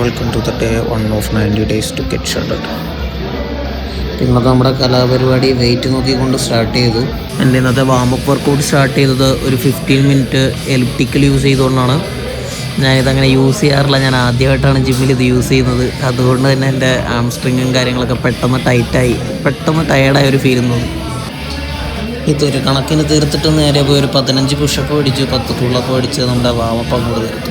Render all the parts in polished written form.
Welcome to the day 1 of 90 days to get shredded. ഇന്നത്തെ നമ്മുടെ കലാപരിപാടി wait നോക്കിക്കൊണ്ട് start ചെയ്തു. എൻ്റെ ഇന്നത്തെ വാമപ്പ് വർക്കൗട്ട് സ്റ്റാർട്ട് ചെയ്തത് ഒരു 15 മിനിറ്റ് എലിപ്റ്റിക്കൽ യൂസ് ചെയ്തുകൊണ്ടാണ്. ഞാനിതങ്ങനെ യൂസ് ചെയ്യാറില്ല, ഞാൻ ആദ്യമായിട്ടാണ് ജിമ്മിൽ ഇത് യൂസ് ചെയ്യുന്നത്. അതുകൊണ്ട് തന്നെ എൻ്റെ ആംസ്ട്രിങ്ങും കാര്യങ്ങളൊക്കെ പെട്ടെന്ന് ടയേർഡായ ഒരു ഫീൽ തോന്നി. ഇതൊരു കണക്കിന് തീർത്തിട്ട് നേരെ പോയി ഒരു 15 പുഷപ്പ് അടിച്ചു, 10 പുള്ളപ്പ് അടിച്ച് നമ്മുടെ വാമപ്പ് അങ്ങോട്ട് തീർത്തു.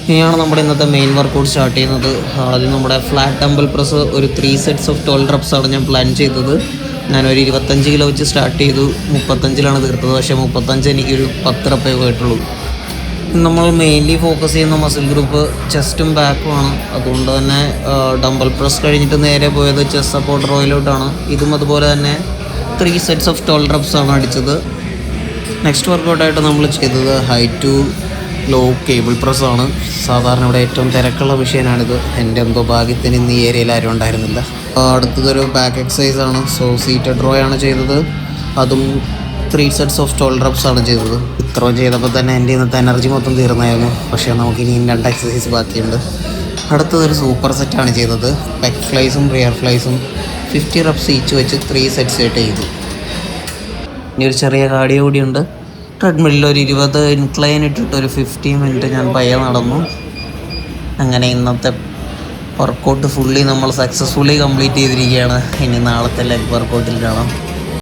ഇനിയാണ് നമ്മുടെ ഇന്നത്തെ മെയിൻ വർക്കൗട്ട് സ്റ്റാർട്ട് ചെയ്യുന്നത്. ആദ്യം നമ്മുടെ ഫ്ലാറ്റ് ഡംബൽ പ്രസ് ഒരു 3 sets of 12 reps ആണ് ഞാൻ പ്ലാൻ ചെയ്തത്. ഞാനൊരു 25 കിലോ വെച്ച് സ്റ്റാർട്ട് ചെയ്തു, 35-ലാണ് തീർത്തത്. പക്ഷേ 35 എനിക്കൊരു 10 റപ്പേ പോയിട്ടുള്ളൂ. നമ്മൾ മെയിൻലി ഫോക്കസ് ചെയ്യുന്ന മസിൽ ഗ്രൂപ്പ് ചെസ്റ്റും ബാക്കുമാണ്. അതുകൊണ്ട് തന്നെ ഡംബൽ പ്രസ് കഴിഞ്ഞിട്ട് നേരെ പോയത് ചെസ്റ്റ് സപ്പോർട്ട് റോയിലോട്ടാണ്. ഇതും അതുപോലെ തന്നെ 3 sets of 12 reps ആണ് അടിച്ചത്. നെക്സ്റ്റ് വർക്കൗട്ടായിട്ട് നമ്മൾ ചെയ്തത് ഹൈ ടു ലോ കേബിൾ പ്രസ്സാണ്. സാധാരണ ഇവിടെ ഏറ്റവും തിരക്കുള്ള മെഷീനാണിത്. എൻ്റെ എന്തോ ഭാഗ്യത്തിന് ഇന്ന് ഈ ഏരിയയിൽ ആരും ഉണ്ടായിരുന്നില്ല. അടുത്തതൊരു ബാക്ക് എക്സസൈസാണ്. സോ സീറ്റഡ് റോ ആണ് ചെയ്തത്. അതും 3 sets of 12 reps ആണ് ചെയ്തത്. ഇത്ര ചെയ്തപ്പോൾ തന്നെ എൻ്റെ ഇന്നത്തെ എനർജി മൊത്തം തീർന്നായിരുന്നു. പക്ഷേ നമുക്കിനി 2 എക്സസൈസ് ബാക്കിയുണ്ട്. അടുത്തതൊരു സൂപ്പർ സെറ്റാണ് ചെയ്തത്. പെക്ക് ഫ്ലൈസും റിയർ ഫ്ലൈസും 50 reps ഈച്ച് വെച്ച് 3 sets ആയിട്ട് ചെയ്തു. ഇനി ഒരു ചെറിയ കാർഡിയോ കൂടിയുണ്ട്. ട്രെഡ്മില്ലിൽ ഒരു 20 ഇൻക്ലൈൻ ഇട്ടിട്ട് ഒരു 15 മിനിറ്റ് ഞാൻ പയ്യെ നടന്നു. അങ്ങനെ ഇന്നത്തെ വർക്കൗട്ട് നമ്മൾ സക്സസ്ഫുള്ളി കംപ്ലീറ്റ് ചെയ്തിരിക്കുകയാണ്. ഇനി നാളത്തെ ലെഗ് വർക്കൗട്ടിൽ കാണാം.